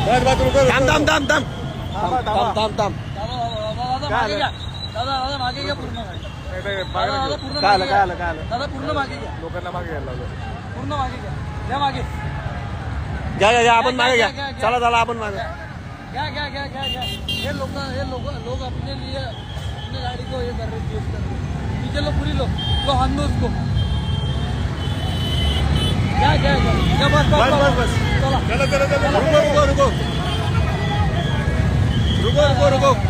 थांब थांब थांब थांब थांब थांब थांब दादा मागे घ्या पूर्ण गाडी. दादा पूर्ण मागे घ्या. लोकांना मागे घ्यायला लावलं. पूर्ण मागे घ्या. घ्या मागे. घ्या आपण मागे घ्या. चला आपण मागे. घ्या. ये लोग अपने लिए अपने गाड़ी को ये कर रहे यूज कर रहे. पीछे लो पूरी लो हाथ में उसको. क्या बस. चला रुको.